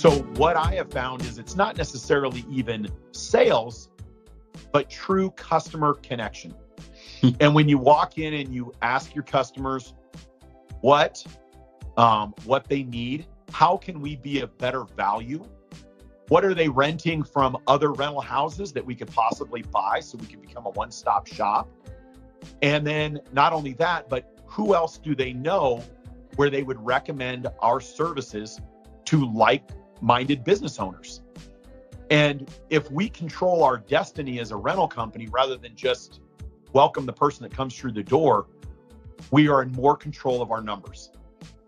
So what I have found is it's not necessarily even sales, but true customer connection. And when you walk in and you ask your customers what they need, how can we be of better value? What are they renting from other rental houses that we could possibly buy so we can become a one-stop shop? And then not only that, but who else do they know where they would recommend our services to like-minded business owners? And if we control our destiny as a rental company rather than just welcome the person that comes through the door, we are in more control of our numbers.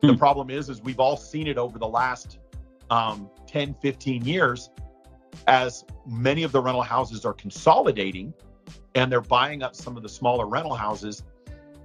The problem is we've all seen it over the last 10, 15 years as many of the rental houses are consolidating and they're buying up some of the smaller rental houses.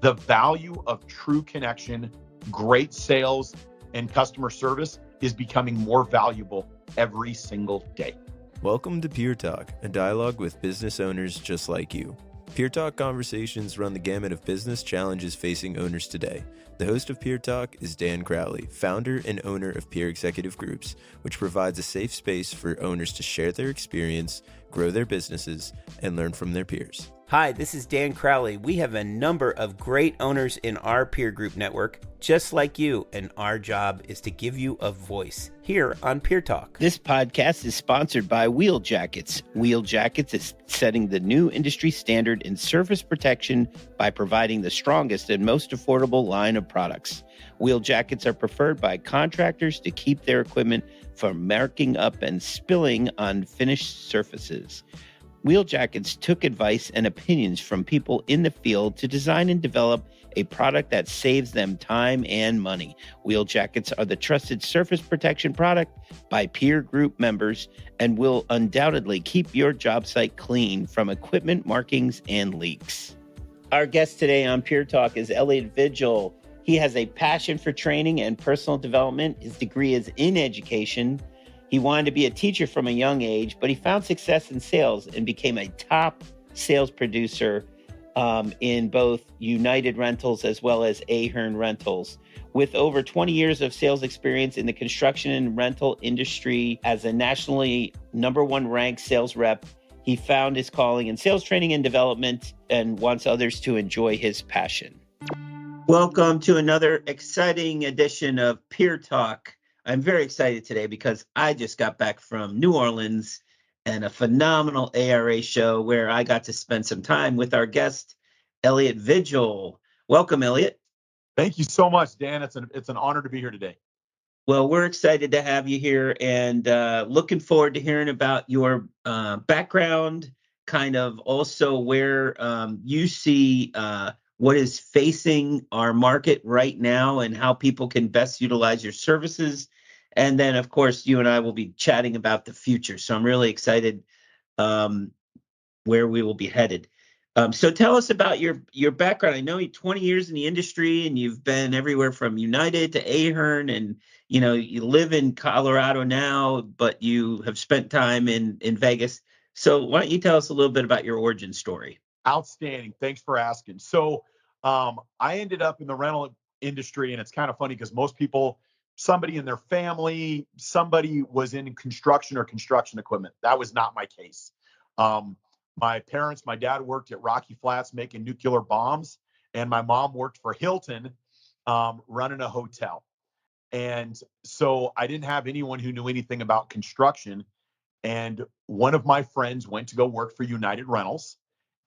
The value of true connection, great sales, and customer service is becoming more valuable every single day. Welcome to Peer Talk, a dialogue with business owners just like you. Peer Talk conversations run the gamut of business challenges facing owners today. The host of Peer Talk is Dan Crowley, founder and owner of Peer Executive Groups, which provides a safe space for owners to share their experience, grow their businesses, and learn from their peers. Hi, this is Dan Crowley. We have a number of great owners in our peer group network, just like you, and our job is to give you a voice here on Peer Talk. This podcast is sponsored by Wheel Jackets. Wheel Jackets is setting the new industry standard in surface protection by providing the strongest and most affordable line of products. Wheel Jackets are preferred by contractors to keep their equipment from marking up and spilling on finished surfaces. Wheel Jackets took advice and opinions from people in the field to design and develop a product that saves them time and money. Wheel Jackets are the trusted surface protection product by peer group members and will undoubtedly keep your job site clean from equipment markings and leaks. Our guest today on Peer Talk is Elliot Vigil. He has a passion for training and personal development. His degree is in education. He wanted to be a teacher from a young age, but he found success in sales and became a top sales producer in both United Rentals as well as Ahern Rentals. With over 20 years of sales experience in the construction and rental industry as a nationally #1 ranked sales rep, he found his calling in sales training and development and wants others to enjoy his passion. Welcome to another exciting edition of Peer Talk. I'm very excited today because I just got back from New Orleans and a phenomenal ARA show where I got to spend some time with our guest, Elliot Vigil. Welcome, Elliot. Thank you so much, Dan. It's an honor to be here today. Well, we're excited to have you here and looking forward to hearing about your background, kind of also where you see what is facing our market right now and how people can best utilize your services. And then, of course, you and I will be chatting about the future. So I'm really excited where we will be headed. So tell us about your background. I know you're 20 years in the industry and you've been everywhere from United to Ahern, and you live in Colorado now, but you have spent time in Vegas. So why don't you tell us a little bit about your origin story? Outstanding. Thanks for asking. So I ended up in the rental industry, and it's kind of funny because most people, somebody in their family, somebody was in construction or construction equipment. That was not my case. My dad worked at Rocky Flats making nuclear bombs, and my mom worked for Hilton running a hotel. And so I didn't have anyone who knew anything about construction. And one of my friends went to go work for United Rentals,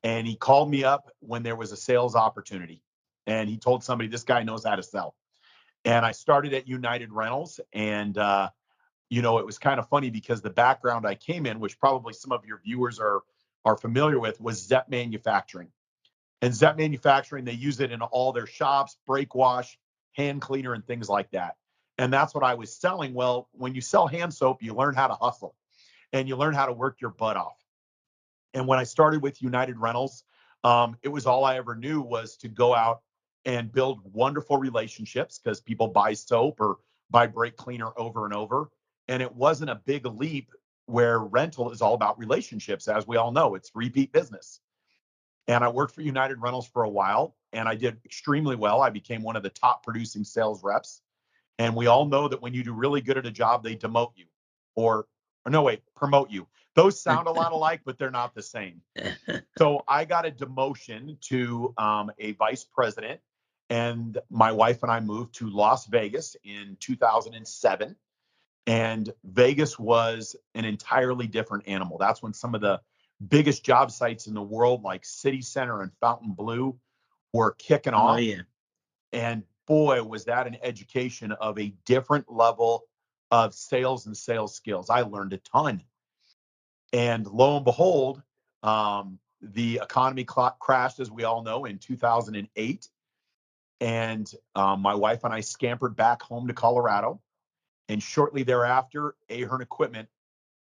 and he called me up when there was a sales opportunity. And he told somebody, this guy knows how to sell. And I started at United Rentals, and it was kind of funny because the background I came in, which probably some of your viewers are familiar with, was Zepp Manufacturing. And Zepp Manufacturing, they use it in all their shops, brake wash, hand cleaner, and things like that. And that's what I was selling. Well, when you sell hand soap, you learn how to hustle and you learn how to work your butt off. And when I started with United Rentals, it was all I ever knew was to go out and build wonderful relationships, because people buy soap or buy brake cleaner over and over. And it wasn't a big leap, where rental is all about relationships. As we all know, it's repeat business. And I worked for United Rentals for a while, and I did extremely well. I became one of the top producing sales reps. And we all know that when you do really good at a job, they demote you. or no, wait, promote you. Those sound a lot alike, but they're not the same. So I got a demotion to a vice president, and my wife and I moved to Las Vegas in 2007. And Vegas was an entirely different animal. That's when some of the biggest job sites in the world, like City Center and Fontainebleau, were kicking Oh, off. yeah. And boy, was that an education of a different level of sales and sales skills. I learned a ton. And lo and behold, the economy crashed, as we all know, in 2008. And my wife and I scampered back home to Colorado. And shortly thereafter, Ahern Equipment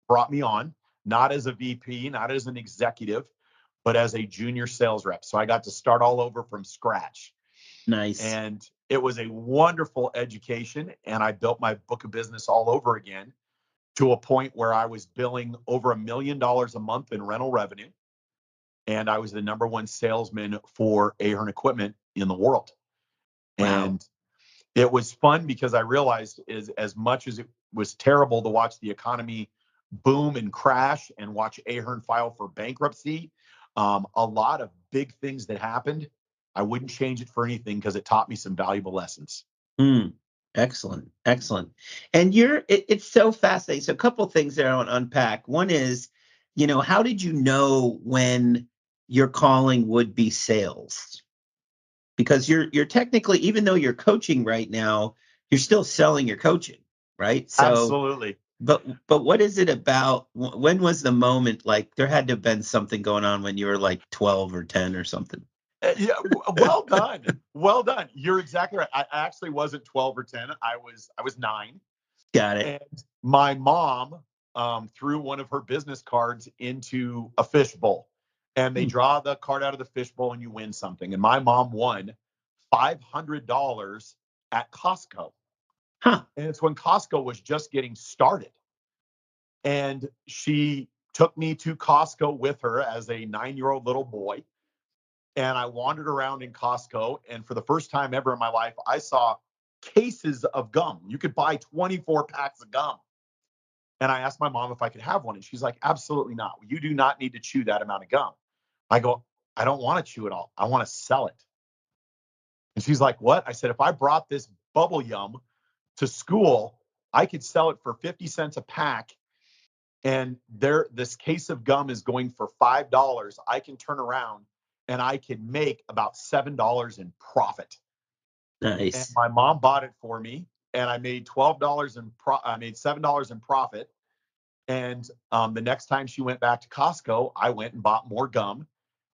brought me on, not as a VP, not as an executive, but as a junior sales rep. So I got to start all over from scratch. Nice. And it was a wonderful education. And I built my book of business all over again to a point where I was billing over $1 million a month in rental revenue. And I was the number one salesman for Ahern Equipment in the world. Wow. And it was fun because I realized as much as it was terrible to watch the economy boom and crash and watch Ahern file for bankruptcy, a lot of big things that happened, I wouldn't change it for anything because it taught me some valuable lessons. Excellent. Excellent. And it's so fascinating. So a couple of things there I want to unpack. One is, how did you know when your calling would be sales? Because you're technically, even though you're coaching right now, you're still selling your coaching, right? So, Absolutely. but what is it about? When was the moment? Like there had to have been something going on when you were like 12 or 10 or something. Yeah, well done. Well done. You're exactly right. I actually wasn't 12 or 10. I was 9. Got it. And my mom threw one of her business cards into a fishbowl, and they draw the card out of the fishbowl and you win something. And my mom won $500 at Costco. Huh. And it's when Costco was just getting started. And she took me to Costco with her as a 9-year-old little boy. And I wandered around in Costco. And for the first time ever in my life, I saw cases of gum. You could buy 24 packs of gum. And I asked my mom if I could have one. And she's like, absolutely not. You do not need to chew that amount of gum. I go, I don't want to chew it all. I want to sell it. And she's like, what? I said, if I brought this bubble yum to school, I could sell it for 50 cents a pack. And this case of gum is going for $5. I can turn around and I can make about $7 in profit. Nice. And my mom bought it for me, and I made I made $7 in profit. And the next time she went back to Costco, I went and bought more gum,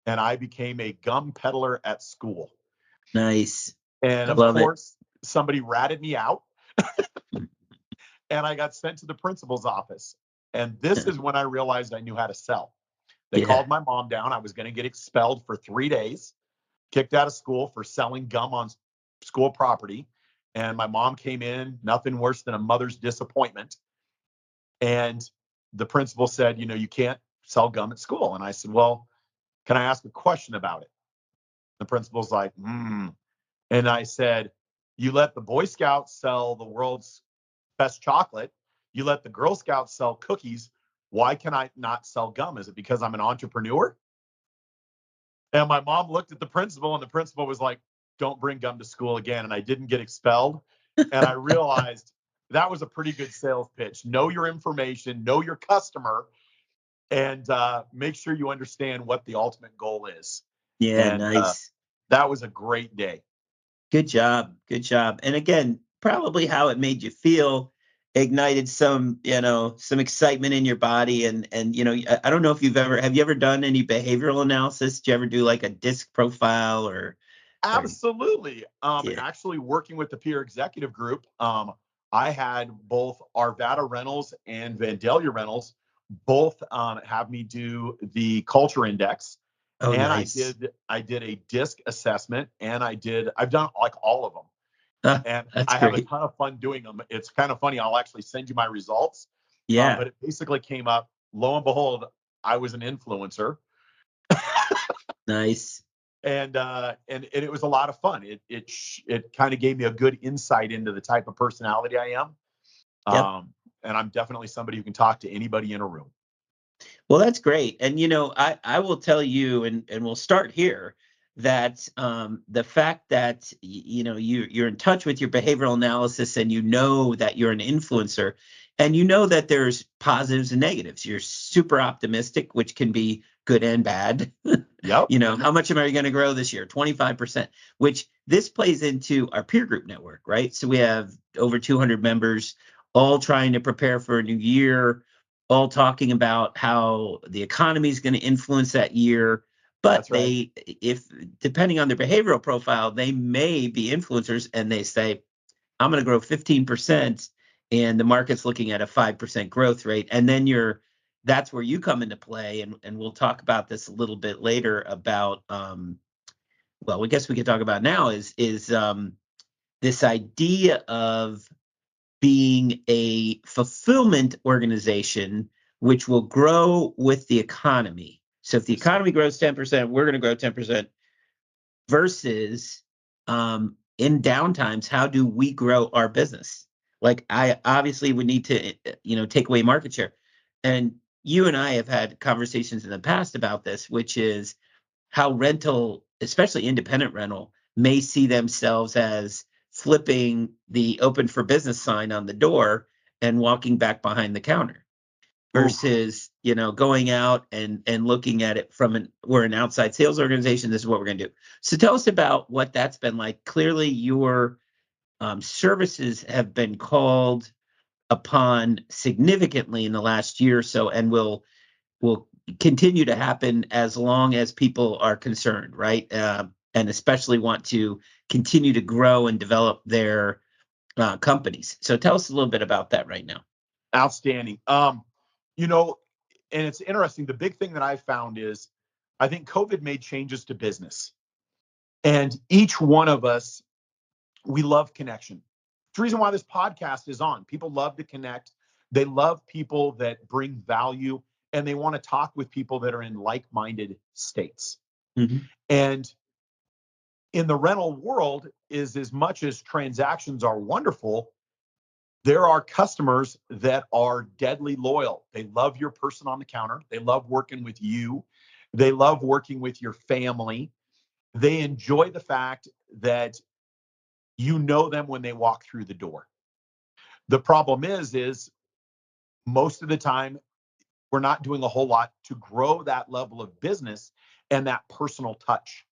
and I became a gum peddler at school. Nice. And I of love course, somebody ratted me out, and I got sent to the principal's office. And this is when I realized I knew how to sell. They called my mom down. I was going to get expelled for 3 days, kicked out of school for selling gum on school property. And my mom came in, nothing worse than a mother's disappointment. And the principal said, you can't sell gum at school. And I said, well, can I ask a question about it? The principal's like, And I said, you let the Boy Scouts sell the world's best chocolate. You let the Girl Scouts sell cookies. Why can I not sell gum? Is it because I'm an entrepreneur? And my mom looked at the principal, and the principal was like, don't bring gum to school again. And I didn't get expelled. And I realized that was a pretty good sales pitch. Know your information, know your customer, and make sure you understand what the ultimate goal is. Yeah, And nice. That was a great day. Good job. Good job. And again, probably how it made you feel ignited some excitement in your body. And I don't know if have you ever done any behavioral analysis? Did you ever do like a disc profile or? Absolutely. Yeah. Actually working with the peer executive group, I had both Arvada Rentals and Vandalia Rentals both have me do the culture index. Oh, And nice. I did a disc assessment, and I've done like all of them. And That's I have a great. ton of fun doing them. It's kind of funny. I'll actually send you my results. Yeah. But it basically came up, lo and behold, I was an influencer. Nice. And it was a lot of fun. It kind of gave me a good insight into the type of personality I am. Yep. and I'm definitely somebody who can talk to anybody in a room. Well, that's great. And, I will tell you, and we'll start here, that the fact that, you're in touch with your behavioral analysis and you know that you're an influencer and you know that there's positives and negatives. You're super optimistic, which can be good and bad. Yep. How much am I going to grow this year? 25%, which this plays into our peer group network, right? So we have over 200 members all trying to prepare for a new year, all talking about how the economy is going to influence that year. But That's right. if depending on their behavioral profile, they may be influencers and they say, I'm going to grow 15% and the market's looking at a 5% growth rate. And then that's where you come into play. And we'll talk about this a little bit later about, well, I guess we could talk about now is this idea of being a fulfillment organization, which will grow with the economy. So if the economy grows 10%, we're going to grow 10% versus in downtimes, how do we grow our business? Like I obviously would need to, take away market share. And you and I have had conversations in the past about this, which is how rental, especially independent rental, may see themselves as flipping the open for business sign on the door and walking back behind the counter versus, going out and looking at it we're an outside sales organization. This is what we're going to do. So tell us about what that's been like. Clearly your services have been called upon significantly in the last year or so, and will continue to happen as long as people are concerned, right? And especially want to continue to grow and develop their companies. So tell us a little bit about that right now. Outstanding. And it's interesting. The big thing that I found is I think COVID made changes to business. And each one of us, we love connection. It's the reason why this podcast is on. People love to connect. They love people that bring value, and they want to talk with people that are in like-minded states. Mm-hmm. And in the rental world, is as much as transactions are wonderful, there are customers that are deadly loyal. They love your person on the counter. They love working with you. They love working with your family. They enjoy the fact that you know them when they walk through the door. The problem is most of the time we're not doing a whole lot to grow that level of business and that personal touch.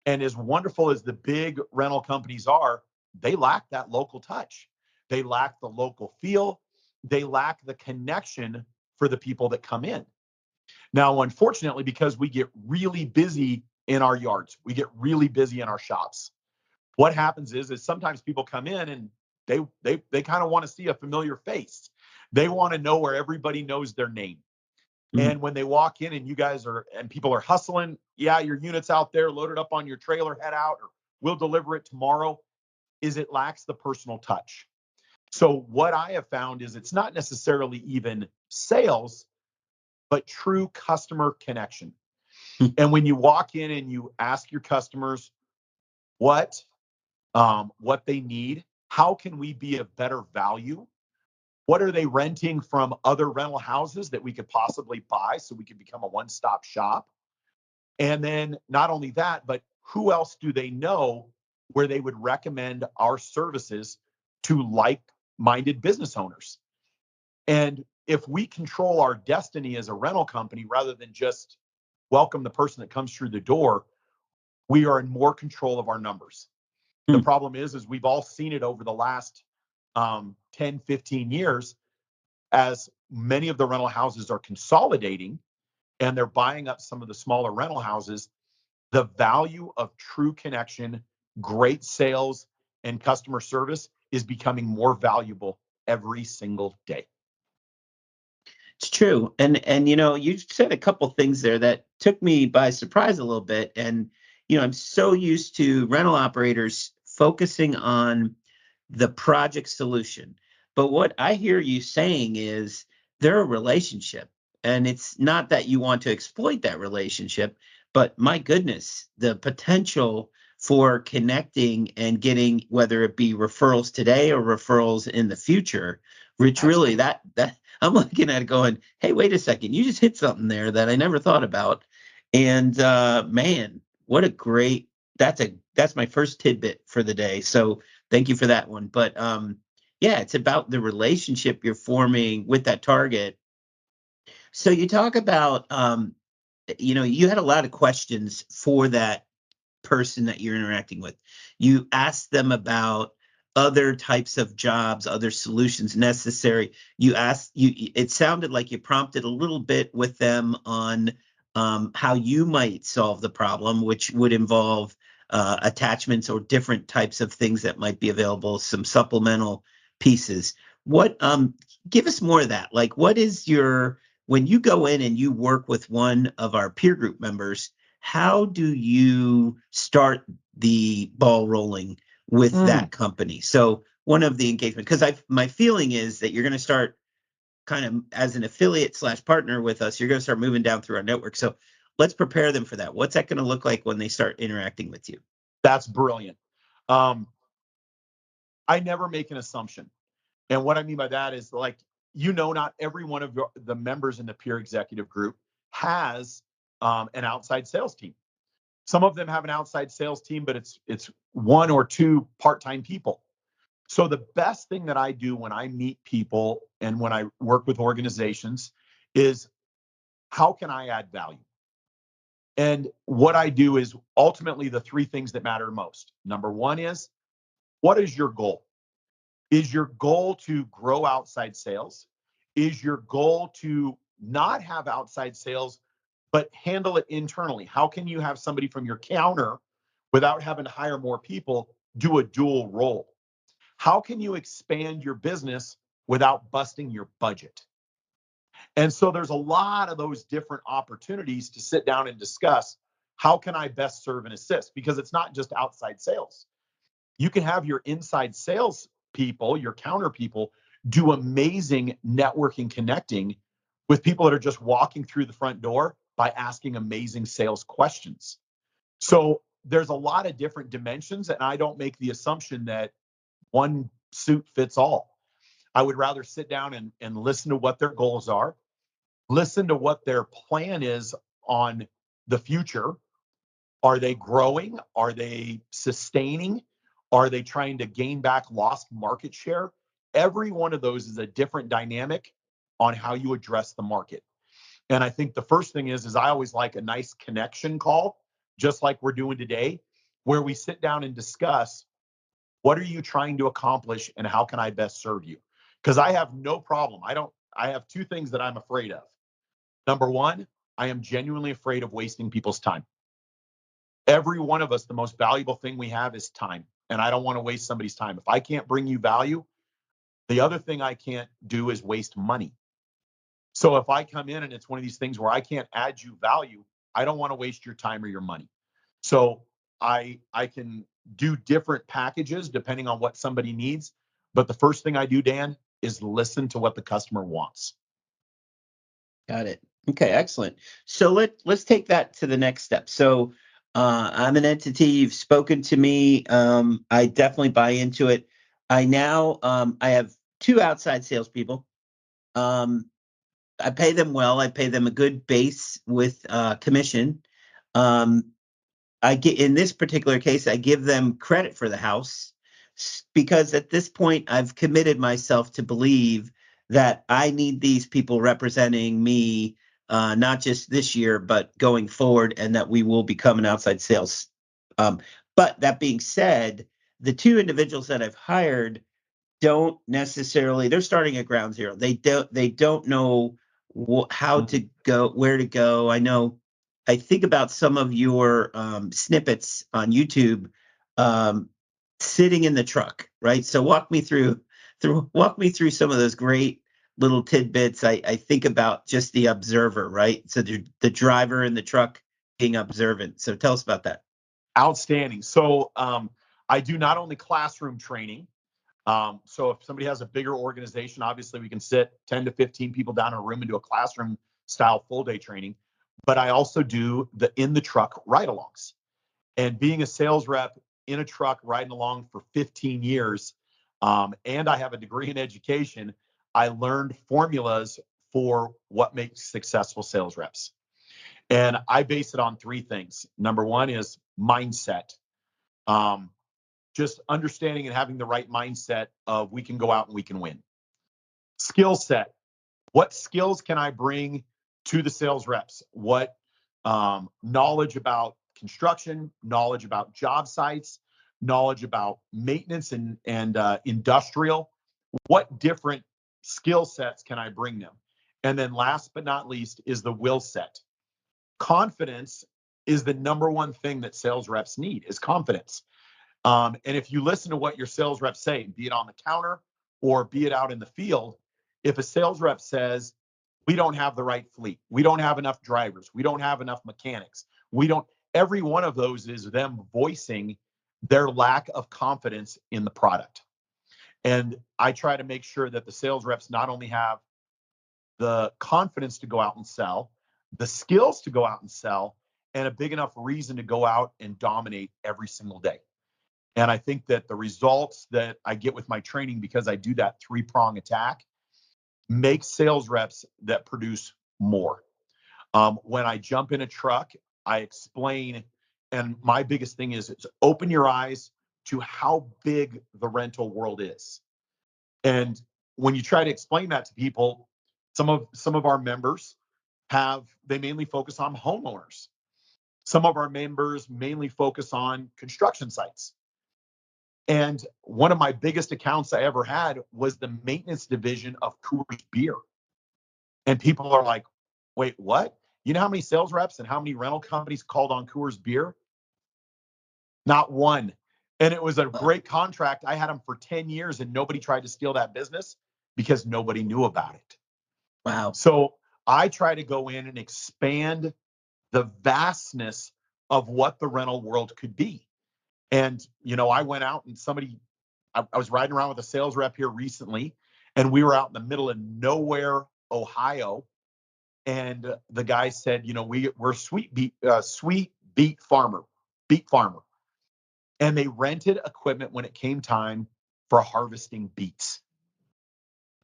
And as wonderful as the big rental companies are, they lack that local touch. They lack the local feel. They lack the connection for the people that come in. Now, unfortunately, because we get really busy in our yards, we get really busy in our shops. What happens is sometimes people come in and they kind of want to see a familiar face. They want to know where everybody knows their name. Mm-hmm. And when they walk in and people are hustling, yeah, your unit's out there, loaded up on your trailer, head out, or we'll deliver it tomorrow, it lacks the personal touch. So what I have found is it's not necessarily even sales, but true customer connection. Mm-hmm. And when you walk in and you ask your customers what they need, how can we be of better value? What are they renting from other rental houses that we could possibly buy so we could become a one-stop shop? And then not only that, but who else do they know where they would recommend our services to like-minded business owners? And if we control our destiny as a rental company rather than just welcome the person that comes through the door, we are in more control of our numbers. The problem is we've all seen it over the last 10, 15 years as many of the rental houses are consolidating and they're buying up some of the smaller rental houses. The value of true connection, great sales, and customer service is becoming more valuable every single day. It's true. And you said a couple things there that took me by surprise a little bit. And, I'm so used to rental operators focusing on the project solution. But what I hear you saying is they're a relationship. And it's not that you want to exploit that relationship, but my goodness, the potential for connecting and getting, whether it be referrals today or referrals in the future. Which really, that I'm looking at it going, hey, wait a second, you just hit something there that I never thought about. And man, what a great, that's my first tidbit for the day. So thank you for that one. But yeah, it's about the relationship you're forming with that target. So you talk about, you had a lot of questions for that person that you're interacting with. You ask them about other types of jobs, other solutions necessary. It sounded like you prompted a little bit with them on how you might solve the problem, which would involve attachments or different types of things that might be available, some supplemental pieces. Give us more of that. Like, when you go in and you work with one of our peer group members, how do you start the ball rolling with that company? So one of the engagement, because my feeling is that you're going to start kind of as an affiliate / partner with us, you're going to start moving down through our network. So let's prepare them for that. What's that going to look like when they start interacting with you? That's brilliant. I never make an assumption. And what I mean by that is, like, not every one of the members in the peer executive group has an outside sales team. Some of them have an outside sales team, but it's one or two part-time people. So the best thing that I do when I meet people and when I work with organizations is, how can I add value? And what I do is ultimately the three things that matter most. Number one is, what is your goal? Is your goal to grow outside sales? Is your goal to not have outside sales, but handle it internally? How can you have somebody from your counter, without having to hire more people, do a dual role? How can you expand your business without busting your budget? And so there's a lot of those different opportunities to sit down and discuss, how can I best serve and assist? Because it's not just outside sales. You can have your inside sales people, your counter people, do amazing networking, connecting with people that are just walking through the front door by asking amazing sales questions. So there's a lot of different dimensions, and I don't make the assumption that one suit fits all. I would rather sit down and listen to what their goals are, listen to what their plan is on the future. Are they growing? Are they sustaining? Are they trying to gain back lost market share? Every one of those is a different dynamic on how you address the market. And I think the first thing is I always like a nice connection call, just like we're doing today, where we sit down and discuss, what are you trying to accomplish and how can I best serve you? Because I have no problem. I have two things that I'm afraid of. Number one, I am genuinely afraid of wasting people's time. Every one of us, the most valuable thing we have is time. And I don't want to waste somebody's time. If I can't bring you value, the other thing I can't do is waste money. So if I come in and it's one of these things where I can't add you value, I don't want to waste your time or your money. So I can do different packages depending on what somebody needs. But the first thing I do, Dan, is listen to what the customer wants. Got it. Okay, excellent. So let's take that to the next step. So I'm an entity. You've spoken to me. I definitely buy into it. I have two outside salespeople. I pay them well. I pay them a good base with commission. I get, in this particular case, I give them credit for the house because at this point I've committed myself to believe that I need these people representing me, not just this year, but going forward, and that we will become an outside sales. But that being said, the two individuals that I've hired don't necessarily, they're starting at ground zero. They don't know how to go, where to go. I think about some of your snippets on YouTube, sitting in the truck, right? So walk me through some of those great little tidbits. I think about just the observer, right? So the driver in the truck being observant. So tell us about that. Outstanding. So I do not only classroom training. So if somebody has a bigger organization, obviously we can sit 10 to 15 people down in a room and do a classroom style full day training. But I also do the in the truck ride-alongs. And being a sales rep in a truck riding along for 15 years, and I have a degree in education, I learned formulas for what makes successful sales reps. And I base it on three things. Number one is mindset. Just understanding and having the right mindset of we can go out and we can win. Skill set. What skills can I bring to the sales reps? What knowledge about construction, knowledge about job sites, knowledge about maintenance and industrial? What different skill sets can I bring them? And then last but not least is the will set. Confidence is the number one thing that sales reps need, is confidence. And if you listen to what your sales reps say, be it on the counter or be it out in the field, if a sales rep says, we don't have the right fleet, we don't have enough drivers, we don't have enough mechanics, every one of those is them voicing their lack of confidence in the product. And I try to make sure that the sales reps not only have the confidence to go out and sell, the skills to go out and sell, and a big enough reason to go out and dominate every single day. And I think that the results that I get with my training, because I do that three-prong attack, make sales reps that produce more. When I jump in a truck, I explain, and my biggest thing is open your eyes to how big the rental world is. And when you try to explain that to people, some of our members they mainly focus on homeowners. Some of our members mainly focus on construction sites. And one of my biggest accounts I ever had was the maintenance division of Coors Beer. And people are like, wait, what? You know how many sales reps and how many rental companies called on Coors Beer? Not one. And it was a great contract. I had them for 10 years and nobody tried to steal that business because nobody knew about it. Wow. So I try to go in and expand the vastness of what the rental world could be. And, I went out and I was riding around with a sales rep here recently, and we were out in the middle of nowhere, Ohio. And the guy said, we're sweet beet farmer. And they rented equipment when it came time for harvesting beets.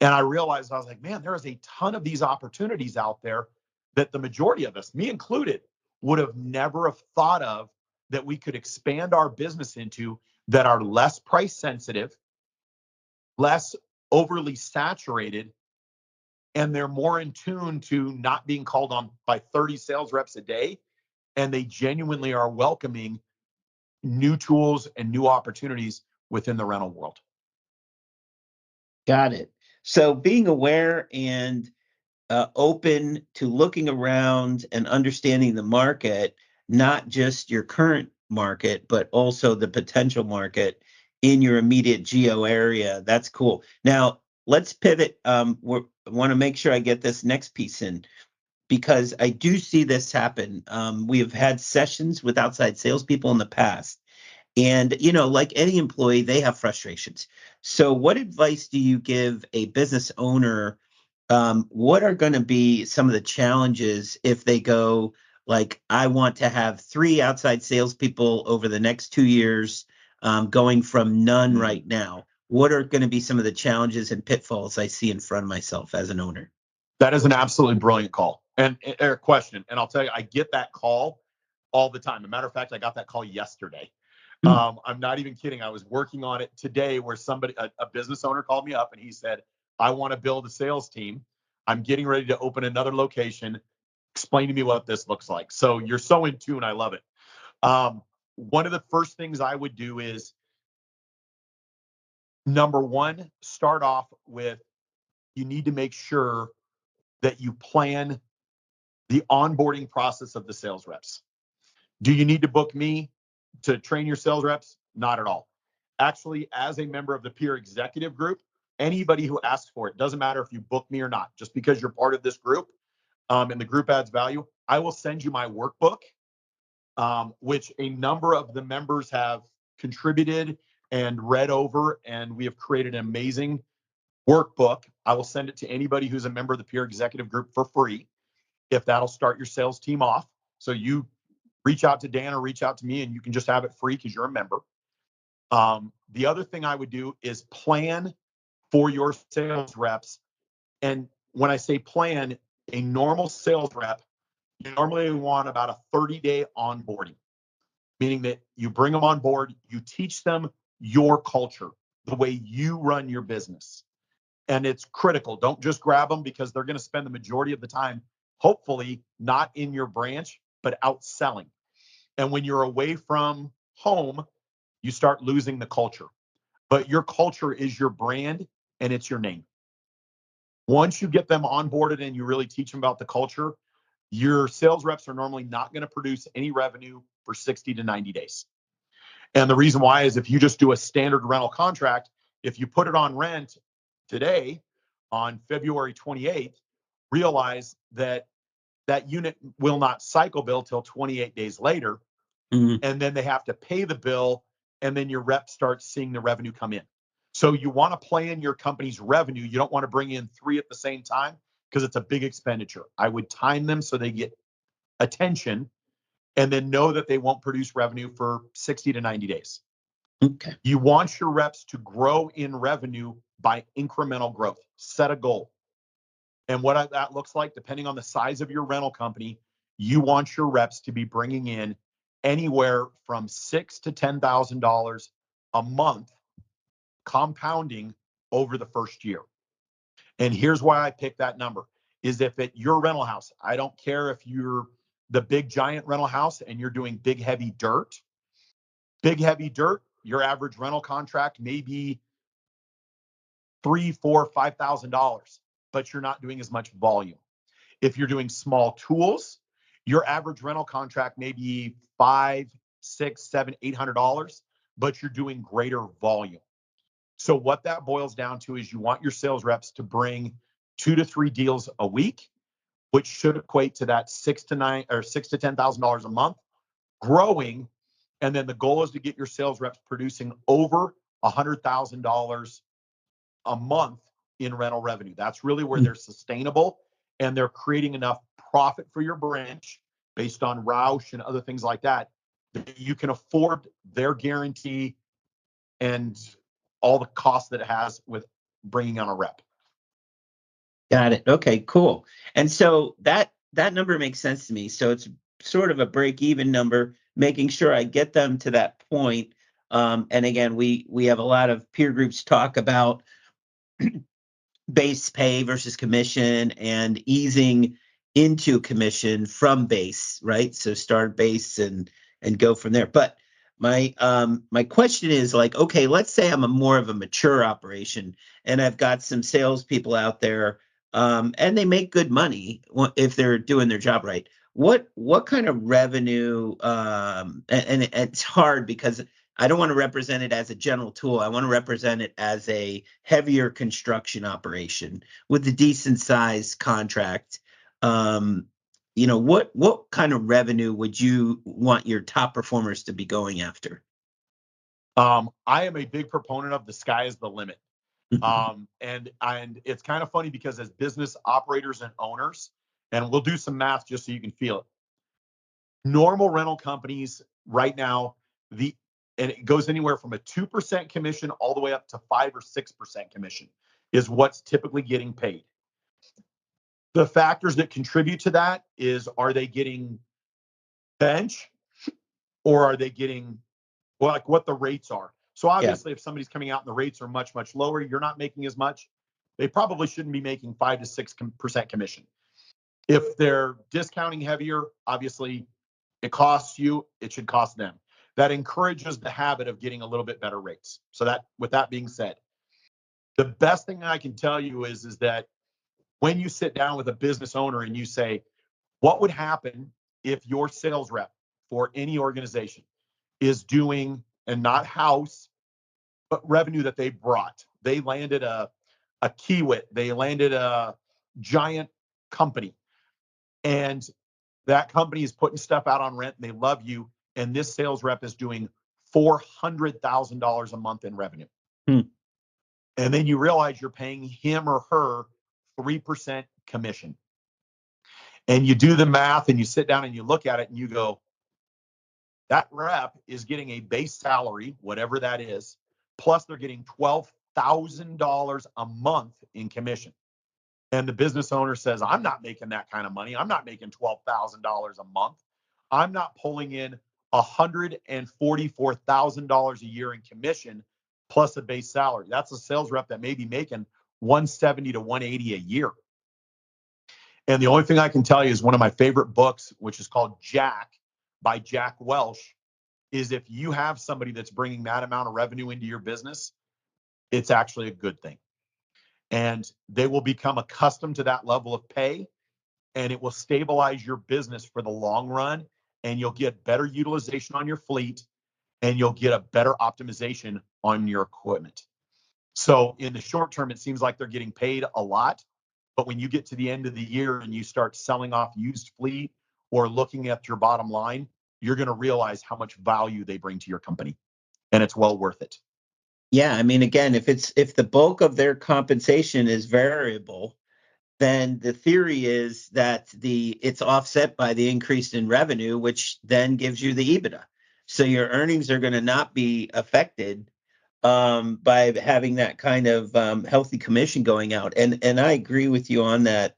And I realized, I was like, man, there is a ton of these opportunities out there that the majority of us, me included, would have never have thought of that we could expand our business into, that are less price sensitive, less overly saturated, and they're more in tune to not being called on by 30 sales reps a day. And they genuinely are welcoming new tools and new opportunities within the rental world. Got it. So being aware and open to looking around and understanding the market, not just your current market, but also the potential market in your immediate geo area. That's cool. Now, let's pivot. I want to make sure I get this next piece in, because I do see this happen. We have had sessions with outside salespeople in the past. And, like any employee, they have frustrations. So what advice do you give a business owner? What are going to be some of the challenges if they go, like, I want to have 3 outside salespeople over the next 2 years, going from none right now? What are going to be some of the challenges and pitfalls I see in front of myself as an owner? That is an absolutely brilliant call or question. And I'll tell you, I get that call all the time. As a matter of fact, I got that call yesterday. I'm not even kidding. I was working on it today where a business owner called me up and he said, I want to build a sales team. I'm getting ready to open another location. Explain to me what this looks like. So you're so in tune. I love it. One of the first things I would do is, number one, start off with, you need to make sure that you plan the onboarding process of the sales reps. Do you need to book me to train your sales reps? Not at all. Actually, as a member of the peer executive group, anybody who asks for it, doesn't matter if you book me or not, just because you're part of this group, and the group adds value, I will send you my workbook, which a number of the members have contributed and read over, and we have created an amazing workbook. I will send it to anybody who's a member of the peer executive group for free, if that'll start your sales team off. So you reach out to Dan or reach out to me, and you can just have it free because you're a member. The other thing I would do is plan for your sales reps. And when I say plan, a normal sales rep, you normally want about a 30-day onboarding, meaning that you bring them on board, you teach them your culture, the way you run your business. And it's critical. Don't just grab them, because they're going to spend the majority of the time, hopefully not in your branch, but out selling. And when you're away from home, you start losing the culture. But your culture is your brand and it's your name. Once you get them onboarded and you really teach them about the culture, your sales reps are normally not going to produce any revenue for 60 to 90 days. And the reason why is, if you just do a standard rental contract, if you put it on rent today on February 28th, realize that that unit will not cycle bill till 28 days later. Mhm. And then they have to pay the bill, and then your rep starts seeing the revenue come in. So you want to plan your company's revenue. You don't want to bring in 3 at the same time, because it's a big expenditure. I would time them so they get attention, and then know that they won't produce revenue for 60 to 90 days. Okay. You want your reps to grow in revenue by incremental growth. Set a goal. And what that looks like, depending on the size of your rental company, you want your reps to be bringing in anywhere from $6,000 to $10,000 a month, compounding over the first year. And here's why I picked that number: is if at your rental house, I don't care if you're the big giant rental house and you're doing big heavy dirt, your average rental contract may be $3,000, $4,000, $5,000, but you're not doing as much volume. If you're doing small tools, your average rental contract may be $500, $600, $700, $800, but you're doing greater volume. So what that boils down to is, you want your sales reps to bring 2 to 3 deals a week, which should equate to that $6,000 to $10,000 a month, growing. And then the goal is to get your sales reps producing over $100,000 a month in rental revenue. That's really where they're sustainable, and they're creating enough profit for your branch based on Roush and other things like that you can afford their guarantee and all the costs that it has with bringing on a rep. Got it. Okay, cool. And so that number makes sense to me. So it's sort of a break-even number, making sure I get them to that point. And again, we have a lot of peer groups talk about base pay versus commission, and easing into commission from base, right? So start base and go from there. But my question is, like, okay, let's say I'm a more of a mature operation and I've got some salespeople out there, and they make good money if they're doing their job right. What kind of revenue? And it's hard because I don't want to represent it as a general tool. I want to represent it as a heavier construction operation with a decent size contract. What kind of revenue would you want your top performers to be going after? I am a big proponent of the sky is the limit. And it's kind of funny because as business operators and owners, and we'll do some math just so you can feel it. Normal rental companies right now, and it goes anywhere from a 2% commission all the way up to 5 or 6% commission is what's typically getting paid. The factors that contribute to that is, are they getting bench, or are they getting, well, like what the rates are? So obviously, if somebody's coming out and the rates are much, much lower, you're not making as much. They probably shouldn't be making 5 to 6% commission. If they're discounting heavier, obviously it costs you, it should cost them. That encourages the habit of getting a little bit better rates. So that, with that being said, the best thing I can tell you is that when you sit down with a business owner and you say, what would happen if your sales rep for any organization is doing, and not house, but revenue that they brought. They landed a Kiewit, they landed a giant company, and that company is putting stuff out on rent and they love you, and this sales rep is doing $400,000 a month in revenue. And then you realize you're paying him or her 3% commission. And you do the math and you sit down and you look at it and you go, That rep is getting a base salary, whatever that is, plus they're getting $12,000 a month in commission. And the business owner says, I'm not making that kind of money. I'm not making $12,000 a month. I'm not pulling in $144,000 a year in commission plus a base salary. That's a sales rep that may be making 170 to 180 a year. And the only thing I can tell you is one of my favorite books, which is called Jack by Jack Welch, is if you have somebody that's bringing that amount of revenue into your business, it's actually a good thing. And they will become accustomed to that level of pay, and it will stabilize your business for the long run, and you'll get better utilization on your fleet, and you'll get a better optimization on your equipment. So in the short term, it seems like they're getting paid a lot, but when you get to the end of the year and you start selling off used fleet or looking at your bottom line, you're going to realize how much value they bring to your company, and it's well worth it. Yeah, I mean, again, if the bulk of their compensation is variable, then the theory is that it's offset by the increase in revenue, which then gives you the EBITDA. So your earnings are going to not be affected by having that kind of healthy commission going out. And I agree with you on that.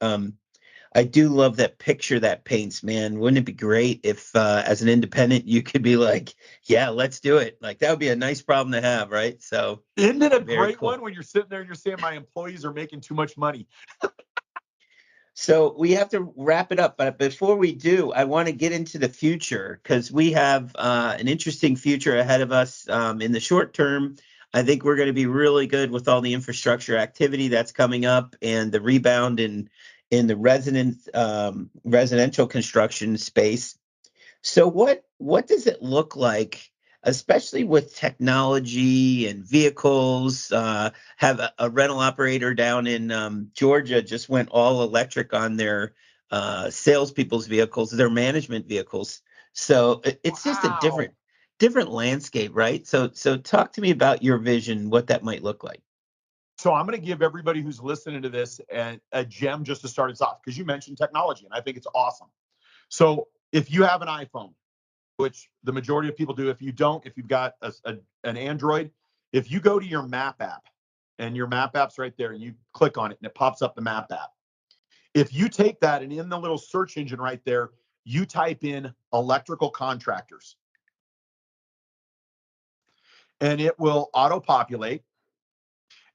I do love that picture that paints, man. Wouldn't it be great if, as an independent, you could be like, yeah, let's do it. Like, that would be a nice problem to have, right? So, isn't it a very great cool. one when you're sitting there and you're saying my employees are making too much money? So we have to wrap it up, but before we do, I want to get into the future because we have an interesting future ahead of us. In the short term, I think we're going to be really good with all the infrastructure activity that's coming up and the rebound in the residential construction space. So what does it look like, especially with technology and vehicles? Have a rental operator down in Georgia just went all electric on their salespeople's vehicles, their management vehicles. So it's just a Wow. different landscape, right? So talk to me about your vision, what that might look like. So I'm going to give everybody who's listening to this a gem just to start us off, because you mentioned technology, and I think it's awesome. So if you have an iPhone, which the majority of people do, if you don't, if you've got an Android, if you go to your map app, and your map app's right there, and you click on it, and it pops up the map app. If you take that and in the little search engine right there, you type in electrical contractors, and it will auto-populate.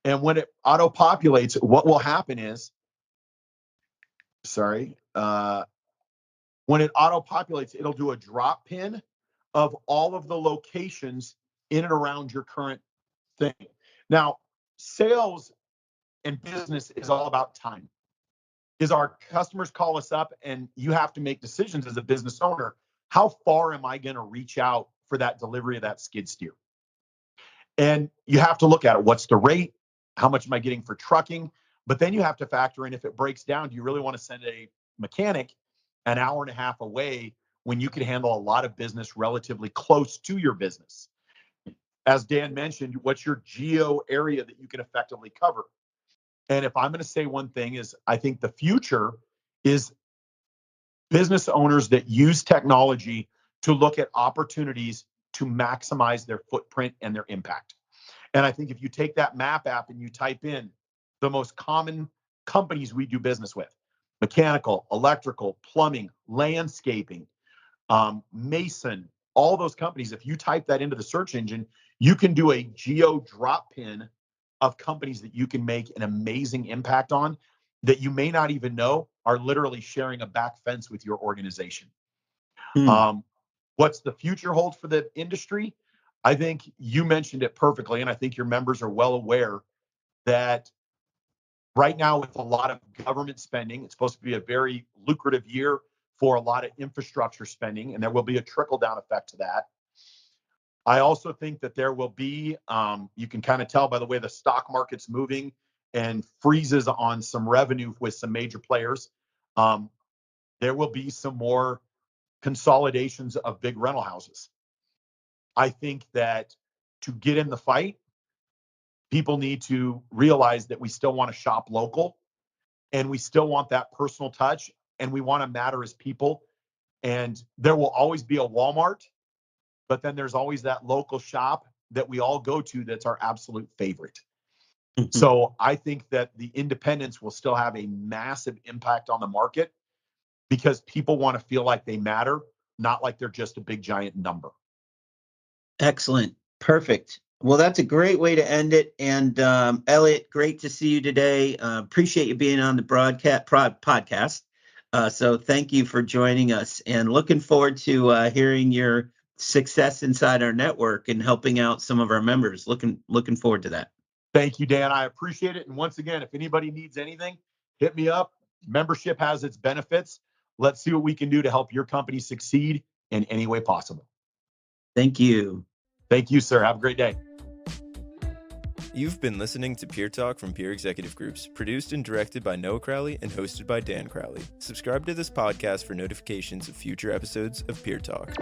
And when it auto-populates, what will happen is, when it auto-populates, it'll do a drop pin of all of the locations in and around your current thing. Now, sales and business is all about time. Is our customers call us up, and you have to make decisions as a business owner. How far am I going to reach out for that delivery of that skid steer? And you have to look at it. What's the rate? How much am I getting for trucking? But then you have to factor in, if it breaks down, do you really want to send a mechanic an hour and a half away when you can handle a lot of business relatively close to your business? As Dan mentioned, what's your geo area that you can effectively cover? And if I'm going to say one thing, is I think the future is business owners that use technology to look at opportunities to maximize their footprint and their impact. And I think if you take that map app and you type in the most common companies we do business with: mechanical, electrical, plumbing, landscaping, Mason, all those companies, if you type that into the search engine, you can do a geo drop pin of companies that you can make an amazing impact on, that you may not even know are literally sharing a back fence with your organization. What's the future hold for the industry? I think you mentioned it perfectly, and I think your members are well aware that right now, with a lot of government spending, it's supposed to be a very lucrative year for a lot of infrastructure spending, and there will be a trickle-down effect to that. I also think that there will be, you can kind of tell by the way the stock market's moving, and freezes on some revenue with some major players. There will be some more consolidations of big rental houses. I think that to get in the fight, people need to realize that we still want to shop local, and we still want that personal touch, and we want to matter as people. And there will always be a Walmart, but then there's always that local shop that we all go to that's our absolute favorite. So I think that the independents will still have a massive impact on the market because people want to feel like they matter, not like they're just a big giant number. Excellent. Perfect. Well, that's a great way to end it. And Elliot, great to see you today. Appreciate you being on the podcast. So thank you for joining us, and looking forward to hearing your success inside our network and helping out some of our members. Looking forward to that. Thank you, Dan. I appreciate it. And once again, if anybody needs anything, hit me up. Membership has its benefits. Let's see what we can do to help your company succeed in any way possible. Thank you. Thank you, sir. Have a great day. You've been listening to Peer Talk from Peer Executive Groups, produced and directed by Noah Crowley and hosted by Dan Crowley. Subscribe to this podcast for notifications of future episodes of Peer Talk.